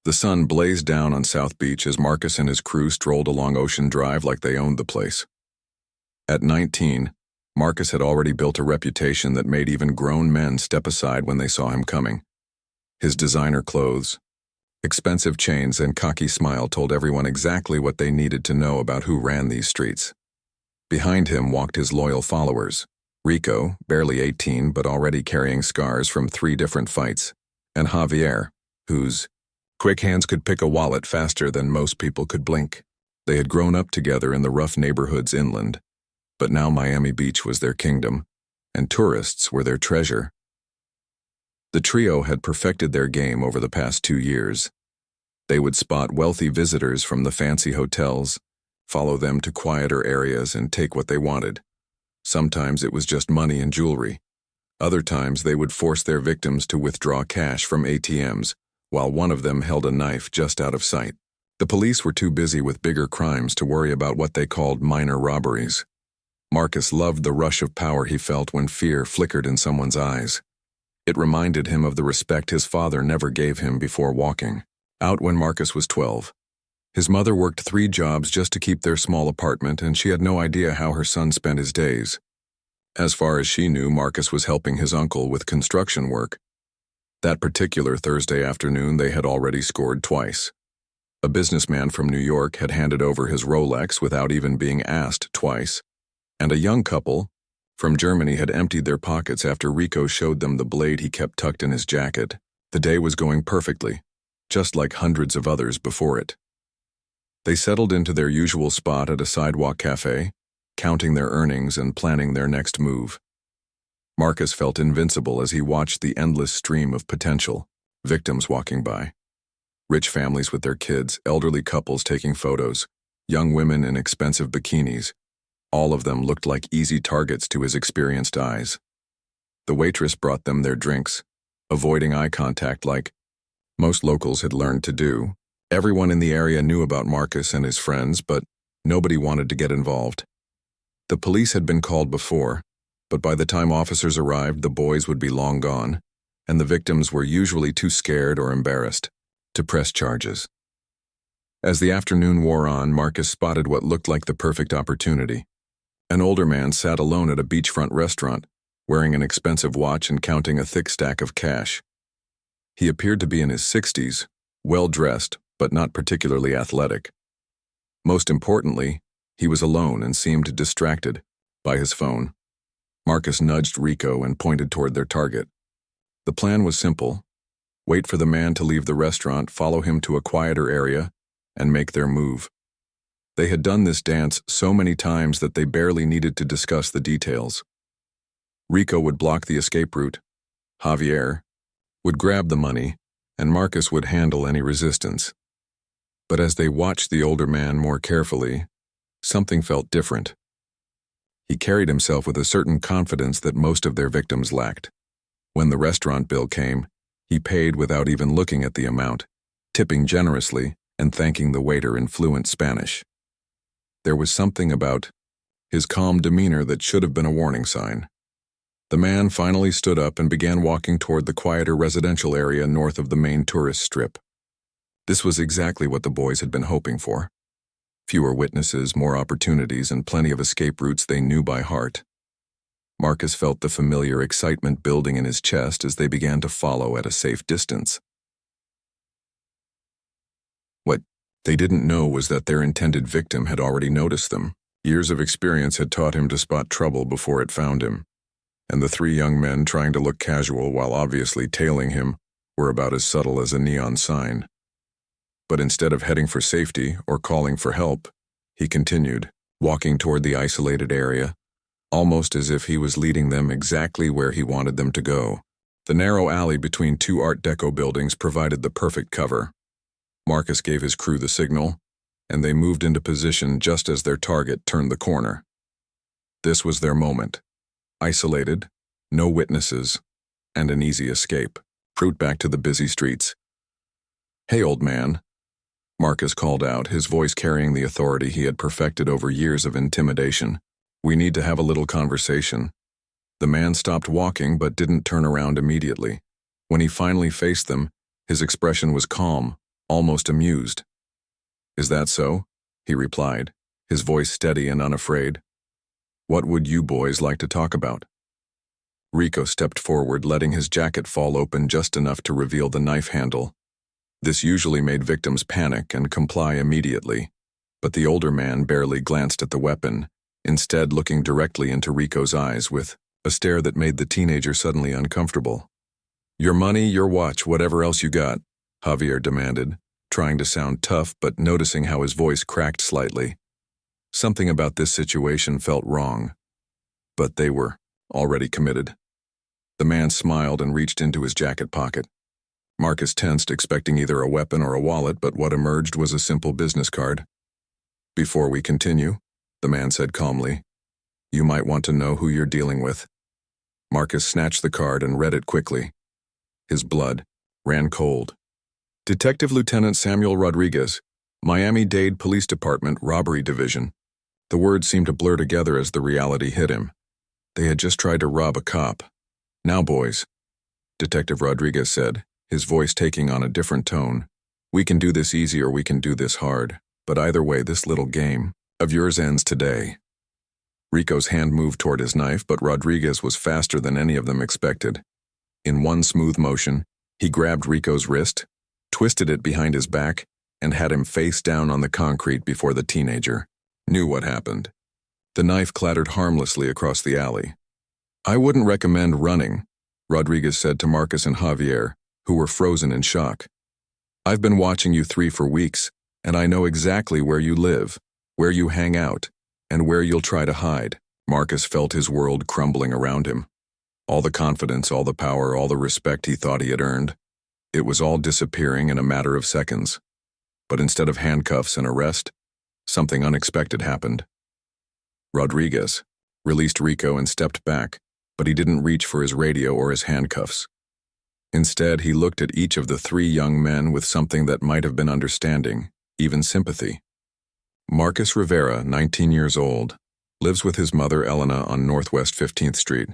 The sun blazed down on South Beach as Marcus and his crew strolled along Ocean Drive like they owned the place. At 19, Marcus had already built a reputation that made even grown men step aside when they saw him coming. His designer clothes, expensive chains, and cocky smile told everyone exactly what they needed to know about who ran these streets. Behind him walked his loyal followers, Rico, barely 18 but already carrying scars from 3 different fights, and Javier, whose quick hands could pick a wallet faster than most people could blink. They had grown up together in the rough neighborhoods inland, but now Miami Beach was their kingdom, and tourists were their treasure. The trio had perfected their game over the past 2 years. They would spot wealthy visitors from the fancy hotels, follow them to quieter areas, and take what they wanted. Sometimes it was just money and jewelry. Other times they would force their victims to withdraw cash from ATMs, while one of them held a knife just out of sight. The police were too busy with bigger crimes to worry about what they called minor robberies. Marcus loved the rush of power he felt when fear flickered in someone's eyes. It reminded him of the respect his father never gave him before walking out when Marcus was 12. His mother worked 3 jobs just to keep their small apartment, and she had no idea how her son spent his days. As far as she knew, Marcus was helping his uncle with construction work. That particular Thursday afternoon, they had already scored twice. A businessman from New York had handed over his Rolex without even being asked twice, and a young couple from Germany had emptied their pockets after Rico showed them the blade he kept tucked in his jacket. The day was going perfectly, just like hundreds of others before it. They settled into their usual spot at a sidewalk cafe, counting their earnings and planning their next move. Marcus felt invincible as he watched the endless stream of potential victims walking by. Rich families with their kids, elderly couples taking photos, young women in expensive bikinis. All of them looked like easy targets to his experienced eyes. The waitress brought them their drinks, avoiding eye contact like most locals had learned to do. Everyone in the area knew about Marcus and his friends, but nobody wanted to get involved. The police had been called before, but by the time officers arrived, the boys would be long gone, and the victims were usually too scared or embarrassed to press charges. As the afternoon wore on, Marcus spotted what looked like the perfect opportunity. An older man sat alone at a beachfront restaurant, wearing an expensive watch and counting a thick stack of cash. He appeared to be in his 60s, well-dressed, but not particularly athletic. Most importantly, he was alone and seemed distracted by his phone. Marcus nudged Rico and pointed toward their target. The plan was simple: wait for the man to leave the restaurant, follow him to a quieter area, and make their move. They had done this dance so many times that they barely needed to discuss the details. Rico would block the escape route, Javier would grab the money, and Marcus would handle any resistance. But as they watched the older man more carefully, something felt different. He carried himself with a certain confidence that most of their victims lacked. When the restaurant bill came, he paid without even looking at the amount, tipping generously and thanking the waiter in fluent Spanish. There was something about his calm demeanor that should have been a warning sign. The man finally stood up and began walking toward the quieter residential area north of the main tourist strip. This was exactly what the boys had been hoping for. Fewer witnesses, more opportunities, and plenty of escape routes they knew by heart. Marcus felt the familiar excitement building in his chest as they began to follow at a safe distance. What they didn't know was that their intended victim had already noticed them. Years of experience had taught him to spot trouble before it found him, and the 3 young men trying to look casual while obviously tailing him were about as subtle as a neon sign. But instead of heading for safety or calling for help, he continued, walking toward the isolated area, almost as if he was leading them exactly where he wanted them to go. The narrow alley between 2 Art Deco buildings provided the perfect cover. Marcus gave his crew the signal, and they moved into position just as their target turned the corner. This was their moment. Isolated, no witnesses, and an easy escape. Fruit back to the busy streets. "Hey, old man," Marcus called out, his voice carrying the authority he had perfected over years of intimidation. "We need to have a little conversation." The man stopped walking but didn't turn around immediately. When he finally faced them, his expression was calm, almost amused. "Is that so?" he replied, his voice steady and unafraid. "What would you boys like to talk about?" Rico stepped forward, letting his jacket fall open just enough to reveal the knife handle. This usually made victims panic and comply immediately, but the older man barely glanced at the weapon, instead looking directly into Rico's eyes with a stare that made the teenager suddenly uncomfortable. "Your money, your watch, whatever else you got," Javier demanded, trying to sound tough but noticing how his voice cracked slightly. Something about this situation felt wrong, but they were already committed. The man smiled and reached into his jacket pocket. Marcus tensed, expecting either a weapon or a wallet, but what emerged was a simple business card. "Before we continue," the man said calmly, "you might want to know who you're dealing with." Marcus snatched the card and read it quickly. His blood ran cold. "Detective Lieutenant Samuel Rodriguez, Miami-Dade Police Department, Robbery Division." The words seemed to blur together as the reality hit him. They had just tried to rob a cop. "Now, boys," Detective Rodriguez said, his voice taking on a different tone, "we can do this easy or we can do this hard, but either way, this little game of yours ends today." Rico's hand moved toward his knife, but Rodriguez was faster than any of them expected. In one smooth motion, he grabbed Rico's wrist, twisted it behind his back, and had him face down on the concrete before the teenager knew what happened. The knife clattered harmlessly across the alley. "I wouldn't recommend running," Rodriguez said to Marcus and Javier, who were frozen in shock. "I've been watching you three for weeks, and I know exactly where you live, where you hang out, and where you'll try to hide." Marcus felt his world crumbling around him. All the confidence, all the power, all the respect he thought he had earned. It was all disappearing in a matter of seconds. But instead of handcuffs and arrest, something unexpected happened. Rodriguez released Rico and stepped back, but he didn't reach for his radio or his handcuffs. Instead, he looked at each of the three young men with something that might have been understanding, even sympathy. Marcus Rivera, 19 years old, lives with his mother Elena on Northwest 15th Street,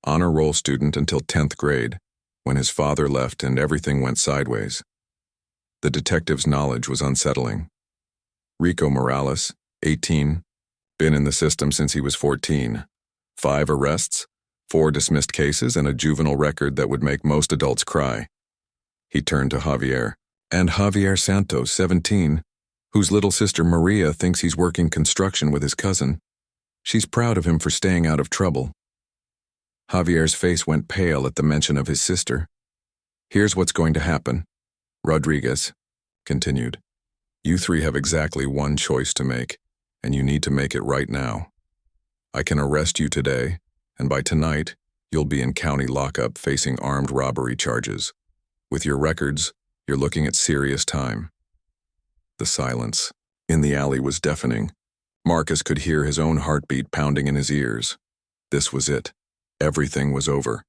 honor roll student until 10th grade, when his father left and everything went sideways. The detective's knowledge was unsettling. Rico Morales, 18, been in the system since he was 14. 5 arrests, 4 dismissed cases, and a juvenile record that would make most adults cry. He turned to Javier. "And Javier Santos, 17, whose little sister Maria thinks he's working construction with his cousin. She's proud of him for staying out of trouble." Javier's face went pale at the mention of his sister. "Here's what's going to happen," Rodriguez continued. "You three have exactly one choice to make, and you need to make it right now. I can arrest you today, and by tonight, you'll be in county lockup facing armed robbery charges. With your records, you're looking at serious time." The silence in the alley was deafening. Marcus could hear his own heartbeat pounding in his ears. This was it. Everything was over.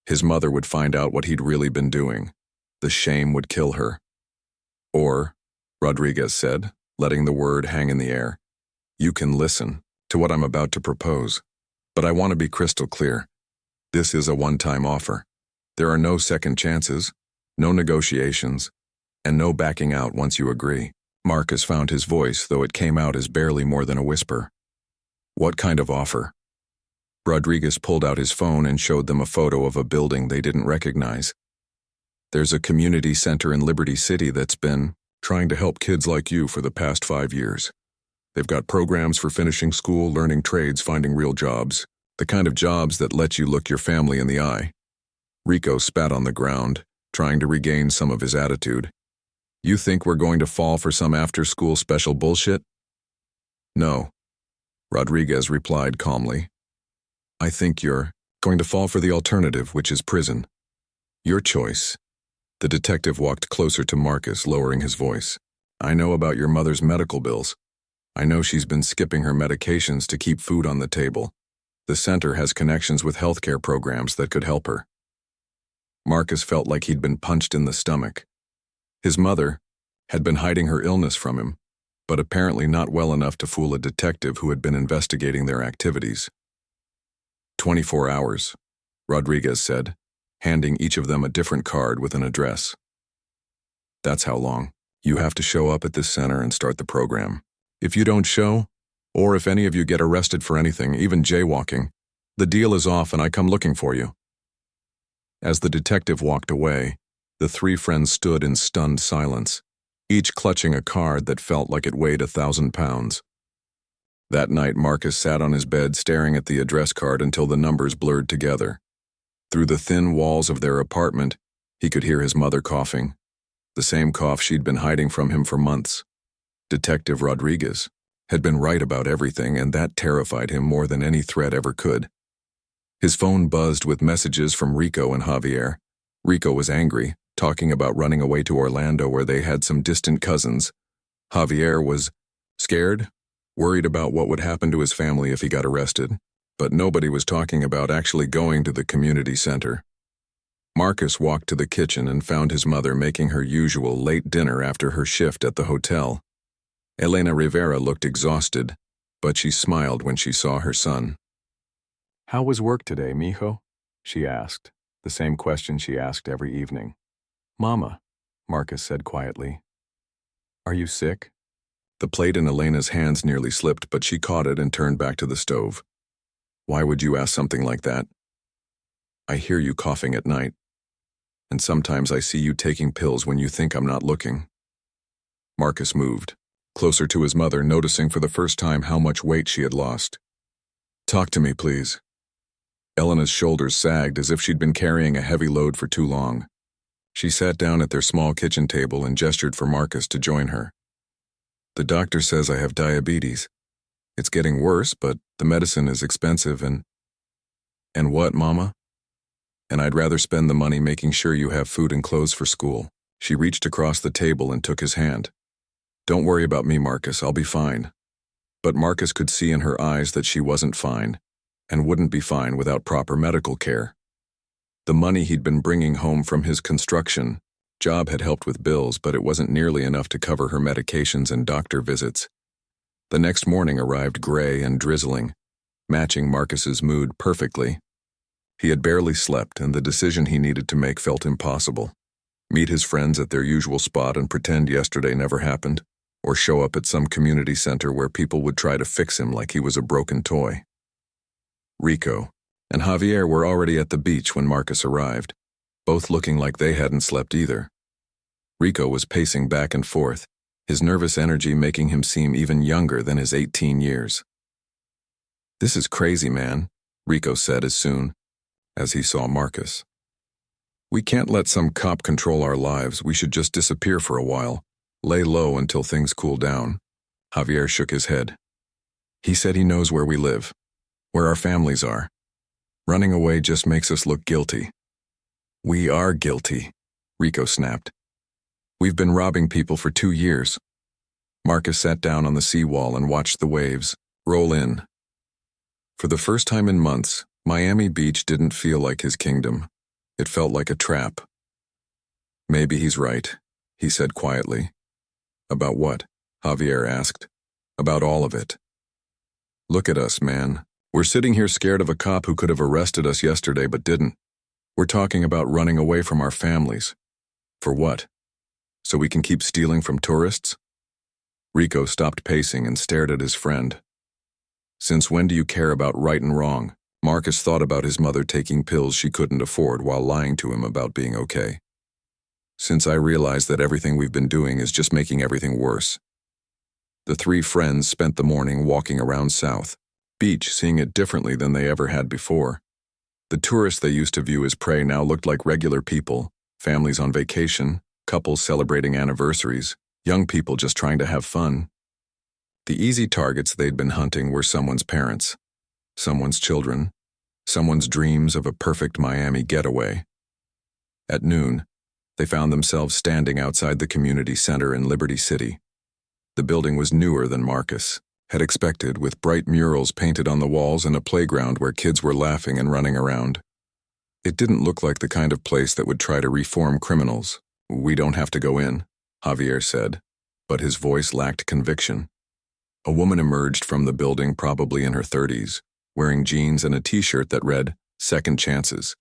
His mother would find out what he'd really been doing. The shame would kill her. "Or," Rodriguez said, letting the word hang in the air, "you can listen to what I'm about to propose. But I want to be crystal clear. This is a one-time offer. There are no second chances, no negotiations, and no backing out once you agree." Marcus found his voice, though it came out as barely more than a whisper. "What kind of offer?" Rodriguez pulled out his phone and showed them a photo of a building they didn't recognize. "There's a community center in Liberty City that's been trying to help kids like you for the past 5 years. They've got programs for finishing school, learning trades, finding real jobs, the kind of jobs that let you look your family in the eye." Rico spat on the ground, trying to regain some of his attitude. "You think we're going to fall for some after-school special bullshit?" "No," Rodriguez replied calmly. "I think you're going to fall for the alternative, which is prison. Your choice." The detective walked closer to Marcus, lowering his voice. "I know about your mother's medical bills. I know she's been skipping her medications to keep food on the table. The center has connections with healthcare programs that could help her." Marcus felt like he'd been punched in the stomach. His mother had been hiding her illness from him, but apparently not well enough to fool a detective who had been investigating their activities. 24 hours, Rodriguez said, handing each of them a different card with an address. "That's how long." You have to show up at this center and start the program. If you don't show, or if any of you get arrested for anything, even jaywalking, the deal is off and I come looking for you." As the detective walked away, the three friends stood in stunned silence, each clutching a card that felt like it weighed 1,000 pounds. That night, Marcus sat on his bed staring at the address card until the numbers blurred together. Through the thin walls of their apartment, he could hear his mother coughing, the same cough she'd been hiding from him for months. Detective Rodriguez had been right about everything, and that terrified him more than any threat ever could. His phone buzzed with messages from Rico and Javier. Rico was angry, talking about running away to Orlando where they had some distant cousins. Javier was scared, worried about what would happen to his family if he got arrested, but nobody was talking about actually going to the community center. Marcus walked to the kitchen and found his mother making her usual late dinner after her shift at the hotel. Elena Rivera looked exhausted, but she smiled when she saw her son. "How was work today, mijo?" she asked, the same question she asked every evening. "Mama," Marcus said quietly. "Are you sick?" The plate in Elena's hands nearly slipped, but she caught it and turned back to the stove. "Why would you ask something like that?" "I hear you coughing at night, and sometimes I see you taking pills when you think I'm not looking." Marcus moved, closer to his mother, noticing for the first time how much weight she had lost. "Talk to me, please." Elena's shoulders sagged as if she'd been carrying a heavy load for too long. She sat down at their small kitchen table and gestured for Marcus to join her. "The doctor says I have diabetes. It's getting worse, but the medicine is expensive and what, Mama? And I'd rather spend the money making sure you have food and clothes for school." She reached across the table and took his hand. "Don't worry about me, Marcus, I'll be fine." But Marcus could see in her eyes that she wasn't fine, and wouldn't be fine without proper medical care. The money he'd been bringing home from his construction job had helped with bills, but it wasn't nearly enough to cover her medications and doctor visits. The next morning arrived gray and drizzling, matching Marcus's mood perfectly. He had barely slept, and the decision he needed to make felt impossible. Meet his friends at their usual spot and pretend yesterday never happened, or show up at some community center where people would try to fix him like he was a broken toy. Rico and Javier were already at the beach when Marcus arrived, both looking like they hadn't slept either. Rico was pacing back and forth, his nervous energy making him seem even younger than his 18 years. "This is crazy, man," Rico said as soon as he saw Marcus. "We can't let some cop control our lives. We should just disappear for a while, lay low until things cool down." Javier shook his head. "He said he knows where we live, where our families are. Running away just makes us look guilty." "We are guilty," Rico snapped. "We've been robbing people for 2 years." Marcus sat down on the seawall and watched the waves roll in. For the first time in months, Miami Beach didn't feel like his kingdom. It felt like a trap. "Maybe he's right," he said quietly. "About what?" Javier asked. "About all of it. Look at us, man. We're sitting here scared of a cop who could have arrested us yesterday but didn't. We're talking about running away from our families. For what? So we can keep stealing from tourists?" Rico stopped pacing and stared at his friend. "Since when do you care about right and wrong?" Marcus thought about his mother taking pills she couldn't afford while lying to him about being okay. "Since I realized that everything we've been doing is just making everything worse." The three friends spent the morning walking around South Beach, seeing it differently than they ever had before. The tourists they used to view as prey now looked like regular people, families on vacation, couples celebrating anniversaries, young people just trying to have fun. The easy targets they'd been hunting were someone's parents, someone's children, someone's dreams of a perfect Miami getaway. At noon, they found themselves standing outside the community center in Liberty City. The building was newer than Marcus had expected, with bright murals painted on the walls and a playground where kids were laughing and running around. It didn't look like the kind of place that would try to reform criminals. "We don't have to go in," Javier said, but his voice lacked conviction. A woman emerged from the building, probably in her 30s, wearing jeans and a t-shirt that read, "Second Chances."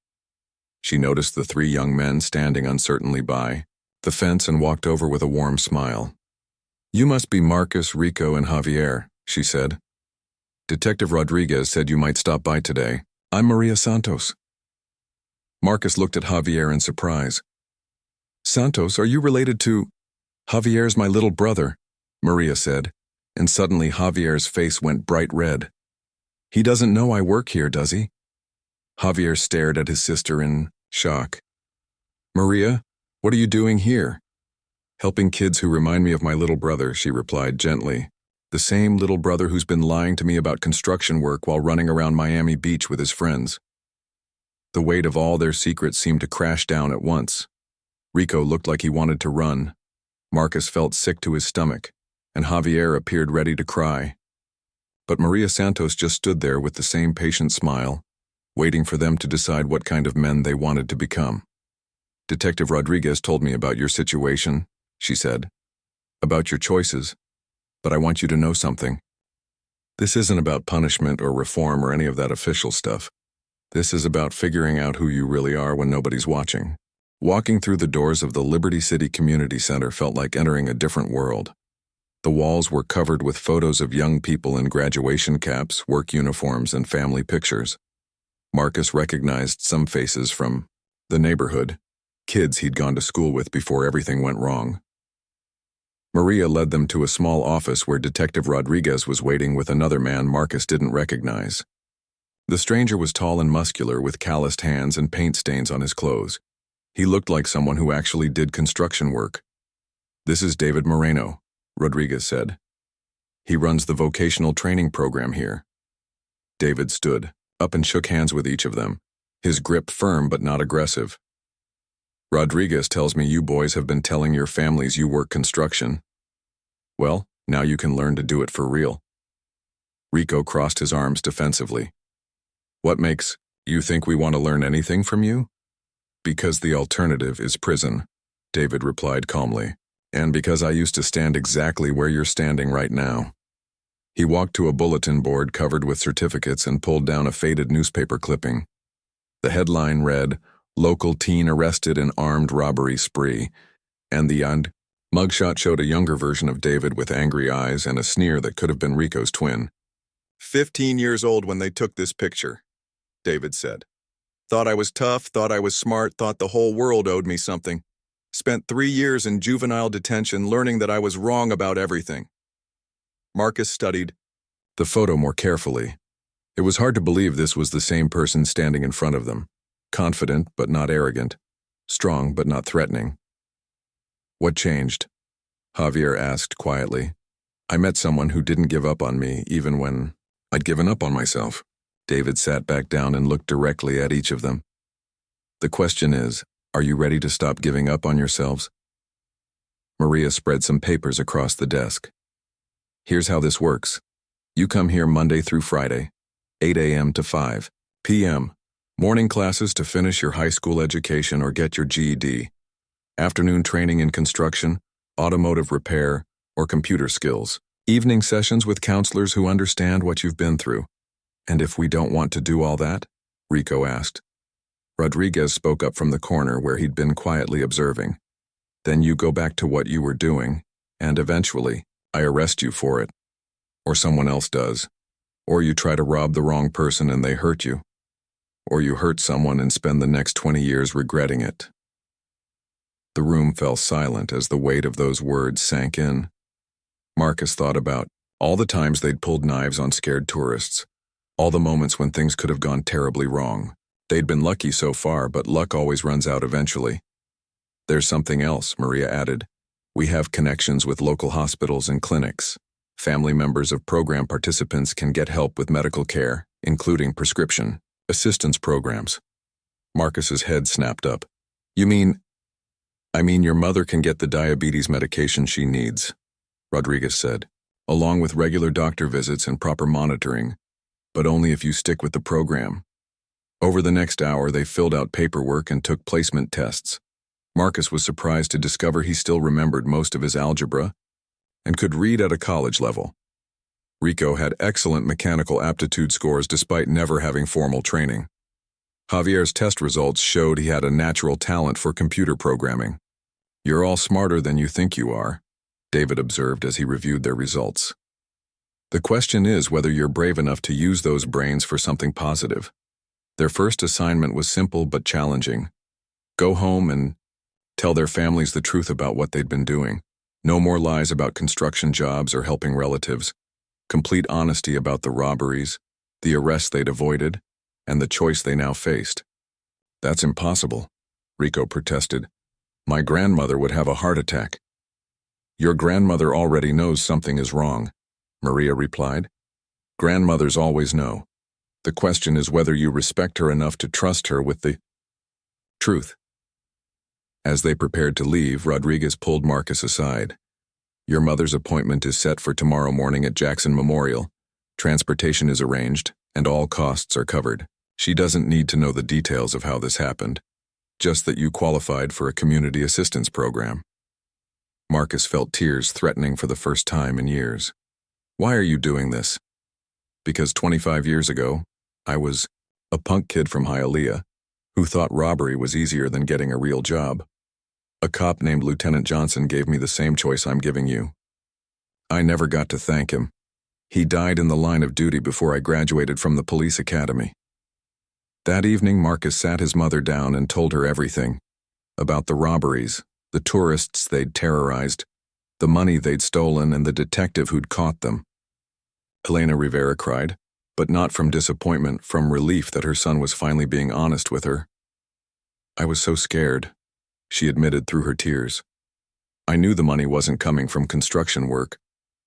She noticed the three young men standing uncertainly by, the fence and walked over with a warm smile. "You must be Marcus, Rico, and Javier," she said. "Detective Rodriguez said you might stop by today. I'm Maria Santos." Marcus looked at Javier in surprise. "Santos, are you related to—" "Javier's my little brother," Maria said, and suddenly Javier's face went bright red. "He doesn't know I work here, does he?" Javier stared at his sister in shock. "Maria, what are you doing here?" "Helping kids who remind me of my little brother," she replied gently. "The same little brother who's been lying to me about construction work while running around Miami Beach with his friends." The weight of all their secrets seemed to crash down at once. Rico looked like he wanted to run. Marcus felt sick to his stomach, and Javier appeared ready to cry. But Maria Santos just stood there with the same patient smile, waiting for them to decide what kind of men they wanted to become. "Detective Rodriguez told me about your situation," she said, "about your choices, but I want you to know something. This isn't about punishment or reform or any of that official stuff. This is about figuring out who you really are when nobody's watching." Walking through the doors of the Liberty City Community Center felt like entering a different world. The walls were covered with photos of young people in graduation caps, work uniforms, and family pictures. Marcus recognized some faces from the neighborhood, kids he'd gone to school with before everything went wrong. Maria led them to a small office where Detective Rodriguez was waiting with another man Marcus didn't recognize. The stranger was tall and muscular with calloused hands and paint stains on his clothes. He looked like someone who actually did construction work. "This is David Moreno," Rodriguez said. "He runs the vocational training program here." David stood up and shook hands with each of them, his grip firm but not aggressive. "Rodriguez tells me you boys have been telling your families you work construction. Well, now you can learn to do it for real." Rico crossed his arms defensively. "What makes you think we want to learn anything from you?" "Because the alternative is prison," David replied calmly, "and because I used to stand exactly where you're standing right now." He walked to a bulletin board covered with certificates and pulled down a faded newspaper clipping. The headline read, "Local teen arrested in armed robbery spree," and the mugshot showed a younger version of David with angry eyes and a sneer that could have been Rico's twin. 15 years old when they took this picture," David said. "Thought I was tough, thought I was smart, thought the whole world owed me something. Spent 3 years in juvenile detention learning that I was wrong about everything." Marcus studied the photo more carefully. It was hard to believe this was the same person standing in front of them, confident but not arrogant, strong but not threatening. "What changed?" Javier asked quietly. "I met someone who didn't give up on me even when I'd given up on myself." David sat back down and looked directly at each of them. "The question is, are you ready to stop giving up on yourselves?" Maria spread some papers across the desk. "Here's how this works. You come here Monday through Friday, 8 a.m. to 5 p.m. Morning classes to finish your high school education or get your GED. Afternoon training in construction, automotive repair, or computer skills. Evening sessions with counselors who understand what you've been through." "And if we don't want to do all that?" Rico asked. Rodriguez spoke up from the corner where he'd been quietly observing. "Then you go back to what you were doing, and eventually, I arrest you for it. Or someone else does. Or you try to rob the wrong person and they hurt you. Or you hurt someone and spend the next 20 years regretting it." The room fell silent as the weight of those words sank in. Marcus thought about all the times they'd pulled knives on scared tourists. All the moments when things could have gone terribly wrong. They'd been lucky so far, but luck always runs out eventually. "There's something else," Maria added. "We have connections with local hospitals and clinics. Family members of program participants can get help with medical care, including prescription assistance programs." Marcus's head snapped up. "You mean—" "I mean your mother can get the diabetes medication she needs," Rodriguez said, "along with regular doctor visits and proper monitoring, but only if you stick with the program." Over the next hour, they filled out paperwork and took placement tests. Marcus was surprised to discover he still remembered most of his algebra and could read at a college level. Rico had excellent mechanical aptitude scores despite never having formal training. Javier's test results showed he had a natural talent for computer programming. You're all smarter than you think you are, David observed as he reviewed their results. The question is whether you're brave enough to use those brains for something positive. Their first assignment was simple but challenging. Go home and tell their families the truth about what they'd been doing. No more lies about construction jobs or helping relatives. Complete honesty about the robberies, the arrests they'd avoided, and the choice they now faced. That's impossible, Rico protested. My grandmother would have a heart attack. Your grandmother already knows something is wrong, Maria replied. Grandmothers always know. The question is whether you respect her enough to trust her with the truth. As they prepared to leave, Rodriguez pulled Marcus aside. Your mother's appointment is set for tomorrow morning at Jackson Memorial. Transportation is arranged, and all costs are covered. She doesn't need to know the details of how this happened, just that you qualified for a community assistance program. Marcus felt tears threatening for the first time in years. Why are you doing this? Because 25 years ago, I was a punk kid from Hialeah who thought robbery was easier than getting a real job. A cop named Lieutenant Johnson gave me the same choice I'm giving you. I never got to thank him. He died in the line of duty before I graduated from the police academy. That evening, Marcus sat his mother down and told her everything. About the robberies, the tourists they'd terrorized, the money they'd stolen, and the detective who'd caught them. Elena Rivera cried, but not from disappointment, from relief that her son was finally being honest with her. I was so scared, she admitted through her tears. I knew the money wasn't coming from construction work.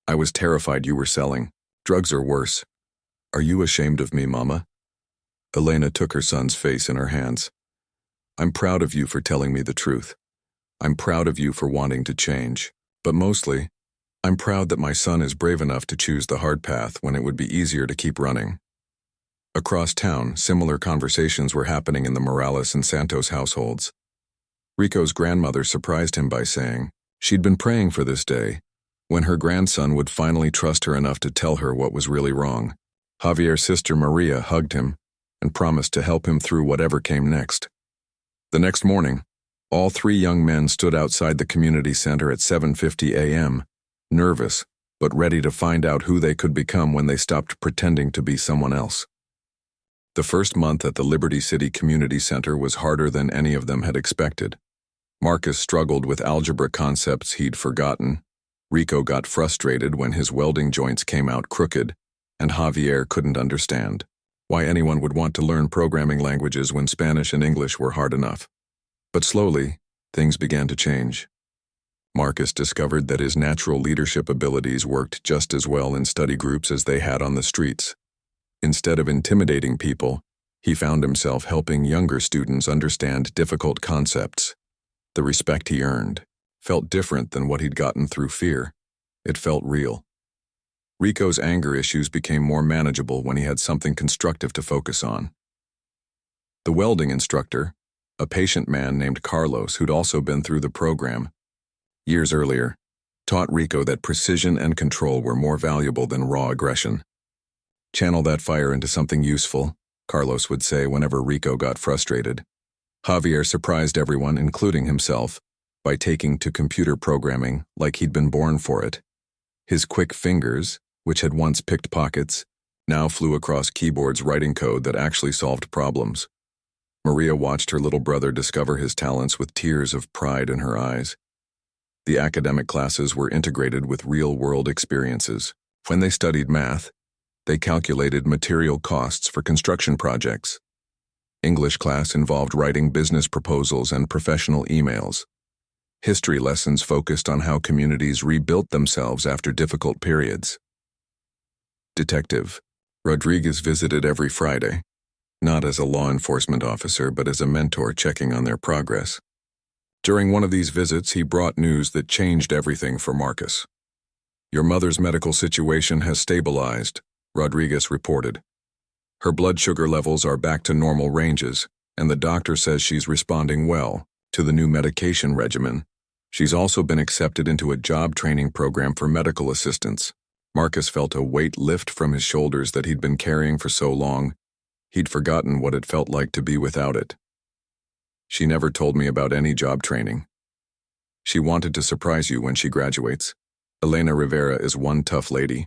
I was terrified you were selling. Drugs or worse. Are you ashamed of me, Mama? Elena took her son's face in her hands. I'm proud of you for telling me the truth. I'm proud of you for wanting to change. But mostly, I'm proud that my son is brave enough to choose the hard path when it would be easier to keep running. Across town, similar conversations were happening in the Morales and Santos households. Rico's grandmother surprised him by saying she'd been praying for this day, when her grandson would finally trust her enough to tell her what was really wrong. Javier's sister Maria hugged him and promised to help him through whatever came next. The next morning, all three young men stood outside the community center at 7:50 a.m., nervous, but ready to find out who they could become when they stopped pretending to be someone else. The first month at the Liberty City Community Center was harder than any of them had expected. Marcus struggled with algebra concepts he'd forgotten. Rico got frustrated when his welding joints came out crooked, and Javier couldn't understand why anyone would want to learn programming languages when Spanish and English were hard enough. But slowly, things began to change. Marcus discovered that his natural leadership abilities worked just as well in study groups as they had on the streets. Instead of intimidating people, he found himself helping younger students understand difficult concepts. The respect he earned felt different than what he'd gotten through fear. It felt real. Rico's anger issues became more manageable when he had something constructive to focus on. The welding instructor, a patient man named Carlos who'd also been through the program years earlier, taught Rico that precision and control were more valuable than raw aggression. Channel that fire into something useful, Carlos would say whenever Rico got frustrated. Javier surprised everyone, including himself, by taking to computer programming like he'd been born for it. His quick fingers, which had once picked pockets, now flew across keyboards writing code that actually solved problems. Maria watched her little brother discover his talents with tears of pride in her eyes. The academic classes were integrated with real-world experiences. When they studied math, they calculated material costs for construction projects. English class involved writing business proposals and professional emails. History lessons focused on how communities rebuilt themselves after difficult periods. Detective Rodriguez visited every Friday, not as a law enforcement officer but as a mentor checking on their progress. During one of these visits, he brought news that changed everything for Marcus. Your mother's medical situation has stabilized, Rodriguez reported. Her blood sugar levels are back to normal ranges, and the doctor says she's responding well to the new medication regimen. She's also been accepted into a job training program for medical assistants. Marcus felt a weight lift from his shoulders that he'd been carrying for so long. He'd forgotten what it felt like to be without it. She never told me about any job training. She wanted to surprise you when she graduates. Elena Rivera is one tough lady.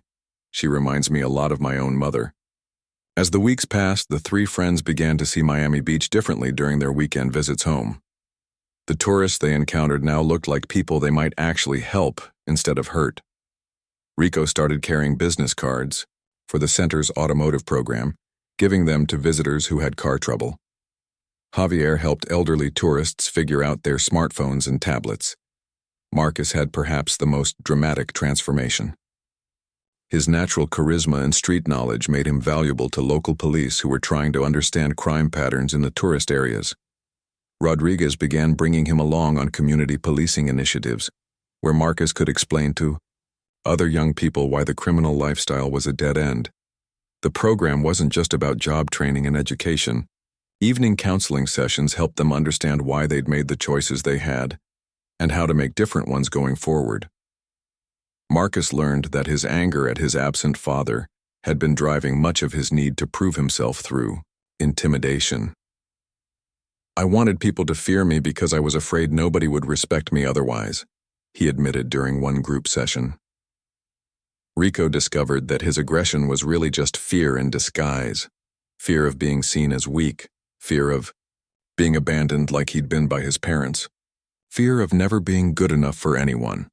She reminds me a lot of my own mother. As the weeks passed, the three friends began to see Miami Beach differently during their weekend visits home. The tourists they encountered now looked like people they might actually help instead of hurt. Rico started carrying business cards for the center's automotive program, giving them to visitors who had car trouble. Javier helped elderly tourists figure out their smartphones and tablets. Marcus had perhaps the most dramatic transformation. His natural charisma and street knowledge made him valuable to local police who were trying to understand crime patterns in the tourist areas. Rodriguez began bringing him along on community policing initiatives, where Marcus could explain to other young people why the criminal lifestyle was a dead end. The program wasn't just about job training and education. Evening counseling sessions helped them understand why they'd made the choices they had and how to make different ones going forward. Marcus learned that his anger at his absent father had been driving much of his need to prove himself through intimidation. "I wanted people to fear me because I was afraid nobody would respect me otherwise," he admitted during one group session. Rico discovered that his aggression was really just fear in disguise. Fear of being seen as weak, fear of being abandoned like he'd been by his parents, fear of never being good enough for anyone.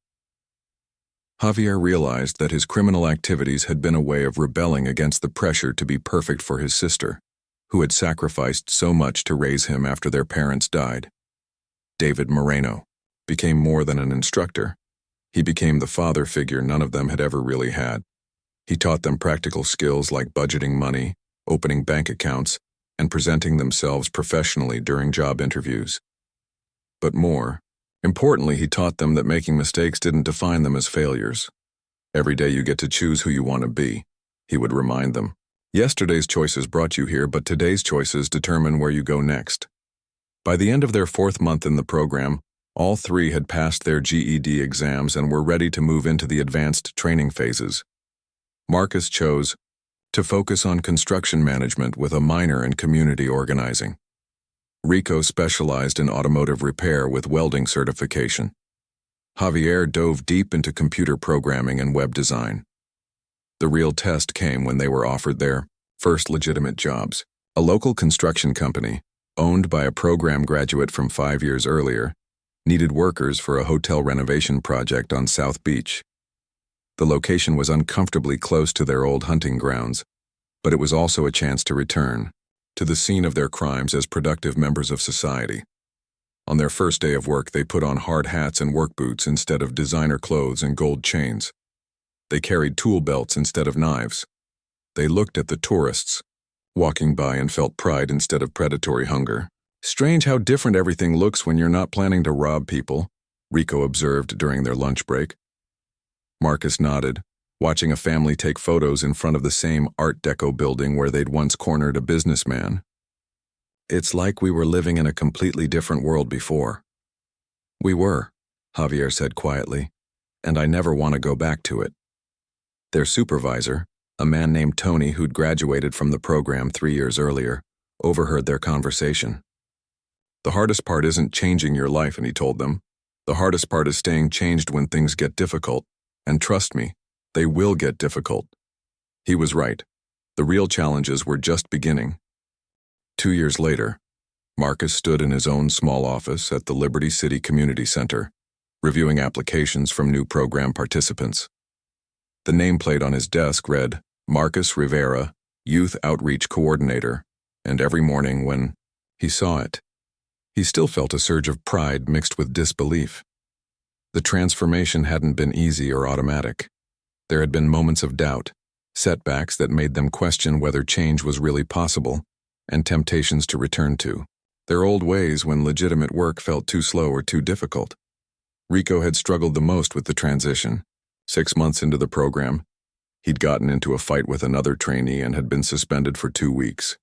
Javier realized that his criminal activities had been a way of rebelling against the pressure to be perfect for his sister, who had sacrificed so much to raise him after their parents died. David Moreno became more than an instructor. He became the father figure none of them had ever really had. He taught them practical skills like budgeting money, opening bank accounts, and presenting themselves professionally during job interviews. But more importantly, he taught them that making mistakes didn't define them as failures. "Every day you get to choose who you want to be," he would remind them. "Yesterday's choices brought you here, but today's choices determine where you go next." By the end of their 4th month in the program, all three had passed their GED exams and were ready to move into the advanced training phases. Marcus chose to focus on construction management with a minor in community organizing. Rico specialized in automotive repair with welding certification. Javier dove deep into computer programming and web design. The real test came when they were offered their first legitimate jobs. A local construction company, owned by a program graduate from 5 years earlier, needed workers for a hotel renovation project on South Beach. The location was uncomfortably close to their old hunting grounds, but it was also a chance to return to the scene of their crimes as productive members of society. On their first day of work, they put on hard hats and work boots instead of designer clothes and gold chains. They carried tool belts instead of knives. They looked at the tourists walking by and felt pride instead of predatory hunger. "Strange how different everything looks when you're not planning to rob people," Rico observed during their lunch break. Marcus nodded, watching a family take photos in front of the same Art Deco building where they'd once cornered a businessman. "It's like we were living in a completely different world before." "We were," Javier said quietly, "and I never want to go back to it." Their supervisor, a man named Tony who'd graduated from the program 3 years earlier, overheard their conversation. "The hardest part isn't changing your life," and he told them. "The hardest part is staying changed when things get difficult. And trust me, they will get difficult." He was right. The real challenges were just beginning. 2 years later, Marcus stood in his own small office at the Liberty City Community Center, reviewing applications from new program participants. The nameplate on his desk read, "Marcus Rivera, Youth Outreach Coordinator," and every morning when he saw it, he still felt a surge of pride mixed with disbelief. The transformation hadn't been easy or automatic. There had been moments of doubt, setbacks that made them question whether change was really possible, and temptations to return to their old ways when legitimate work felt too slow or too difficult. Rico had struggled the most with the transition. 6 months into the program, he'd gotten into a fight with another trainee and had been suspended for 2 weeks.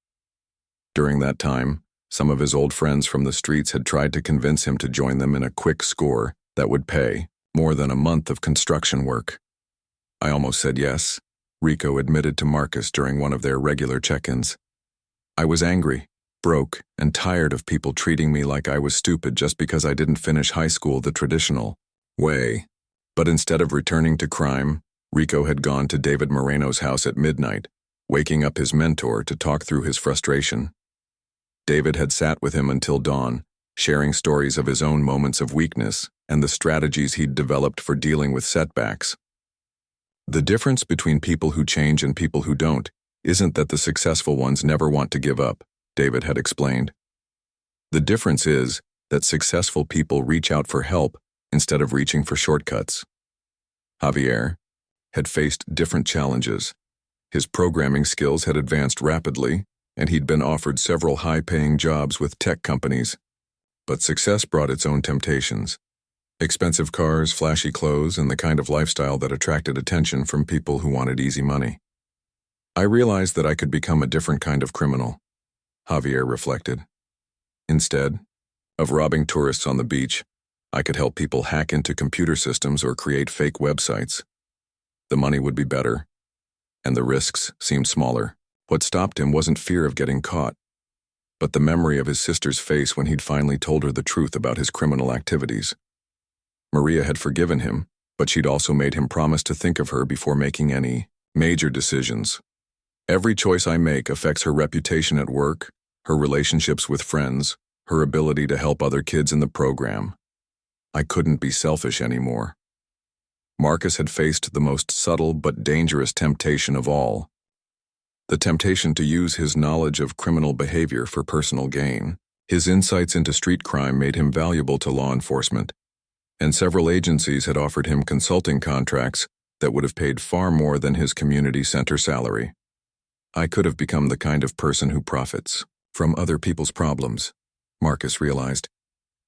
During that time, some of his old friends from the streets had tried to convince him to join them in a quick score that would pay more than a month of construction work. "I almost said yes," Rico admitted to Marcus during one of their regular check-ins. "I was angry, broke and tired of people treating me like I was stupid just because I didn't finish high school the traditional way. But instead of returning to crime, Rico had gone to David Moreno's house at midnight, waking up his mentor to talk through his frustration. David had sat with him until dawn, sharing stories of his own moments of weakness and the strategies he'd developed for dealing with setbacks. The difference between people who change and people who don't isn't that the successful ones never want to give up, David had explained. The difference is that successful people reach out for help instead of reaching for shortcuts. Javier had faced different challenges. His programming skills had advanced rapidly, and he'd been offered several high-paying jobs with tech companies. But success brought its own temptations. Expensive cars, flashy clothes, and the kind of lifestyle that attracted attention from people who wanted easy money. I realized that I could become a different kind of criminal, Javier reflected. Instead of robbing tourists on the beach, I could help people hack into computer systems or create fake websites. The money would be better, and the risks seemed smaller. What stopped him wasn't fear of getting caught, but the memory of his sister's face when he'd finally told her the truth about his criminal activities. Maria had forgiven him, but she'd also made him promise to think of her before making any major decisions. Every choice I make affects her reputation at work, her relationships with friends, her ability to help other kids in the program. I couldn't be selfish anymore. Marcus had faced the most subtle but dangerous temptation of all. The temptation to use his knowledge of criminal behavior for personal gain. His insights into street crime made him valuable to law enforcement, and several agencies had offered him consulting contracts that would have paid far more than his community center salary. I could have become the kind of person who profits from other people's problems, Marcus realized.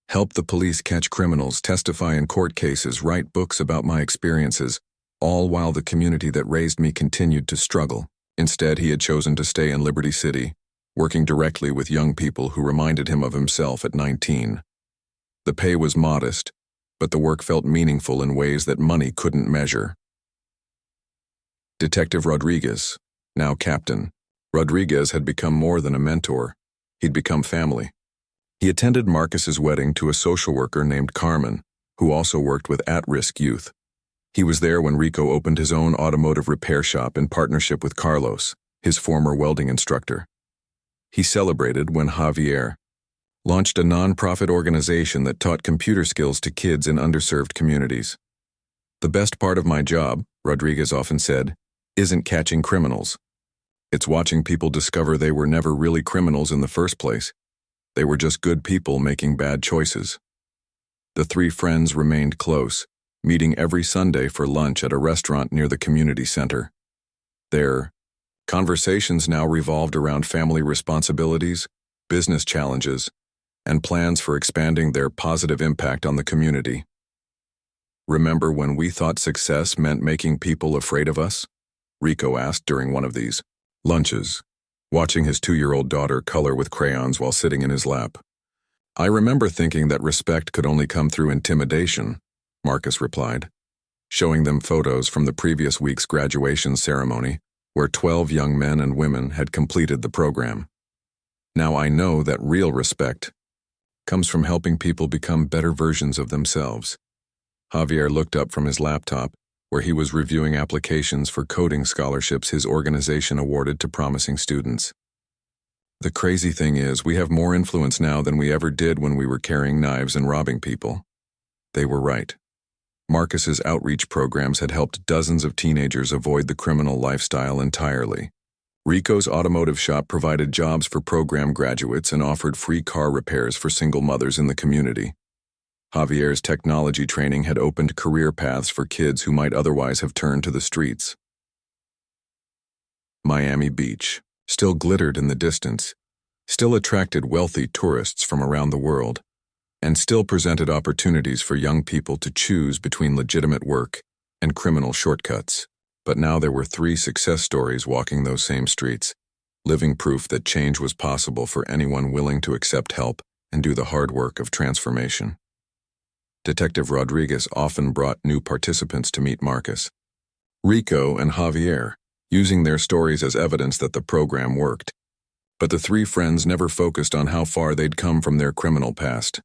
Help the police catch criminals, testify in court cases, write books about my experiences, all while the community that raised me continued to struggle. Instead, he had chosen to stay in Liberty City, working directly with young people who reminded him of himself at 19. The pay was modest, but the work felt meaningful in ways that money couldn't measure. Detective Rodriguez, now captain. Rodriguez had become more than a mentor. He'd become family. He attended Marcus's wedding to a social worker named Carmen, who also worked with at-risk youth. He was there when Rico opened his own automotive repair shop in partnership with Carlos, his former welding instructor. He celebrated when Javier launched a non-profit organization that taught computer skills to kids in underserved communities. The best part of my job, Rodriguez often said, isn't catching criminals. It's watching people discover they were never really criminals in the first place. They were just good people making bad choices. The three friends remained close, meeting every Sunday for lunch at a restaurant near the community center. Their conversations now revolved around family responsibilities, business challenges, and plans for expanding their positive impact on the community. Remember when we thought success meant making people afraid of us? Rico asked during one of these lunches, watching his 2-year-old daughter color with crayons while sitting in his lap. I remember thinking that respect could only come through intimidation, Marcus replied, showing them photos from the previous week's graduation ceremony, where 12 young men and women had completed the program. Now I know that real respect comes from helping people become better versions of themselves. Javier looked up from his laptop, where he was reviewing applications for coding scholarships his organization awarded to promising students. The crazy thing is, we have more influence now than we ever did when we were carrying knives and robbing people. They were right. Marcus's outreach programs had helped dozens of teenagers avoid the criminal lifestyle entirely. Rico's automotive shop provided jobs for program graduates and offered free car repairs for single mothers in the community. Javier's technology training had opened career paths for kids who might otherwise have turned to the streets. Miami Beach still glittered in the distance, still attracted wealthy tourists from around the world, and still presented opportunities for young people to choose between legitimate work and criminal shortcuts. But now there were 3 success stories walking those same streets, living proof that change was possible for anyone willing to accept help and do the hard work of transformation. Detective Rodriguez often brought new participants to meet Marcus. Rico and Javier, using their stories as evidence that the program worked. But the three friends never focused on how far they'd come from their criminal past.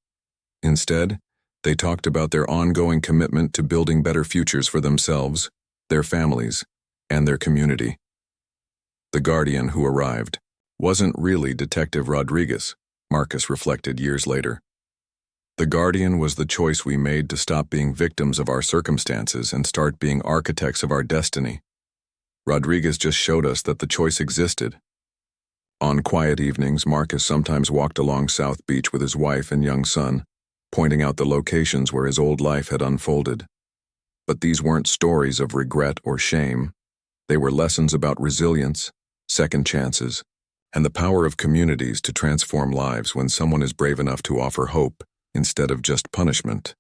Instead, they talked about their ongoing commitment to building better futures for themselves, their families, and their community. The guardian who arrived wasn't really Detective Rodriguez, Marcus reflected years later. The guardian was the choice we made to stop being victims of our circumstances and start being architects of our destiny. Rodriguez just showed us that the choice existed. On quiet evenings, Marcus sometimes walked along South Beach with his wife and young son, pointing out the locations where his old life had unfolded. But these weren't stories of regret or shame. They were lessons about resilience, second chances, and the power of communities to transform lives when someone is brave enough to offer hope instead of just punishment.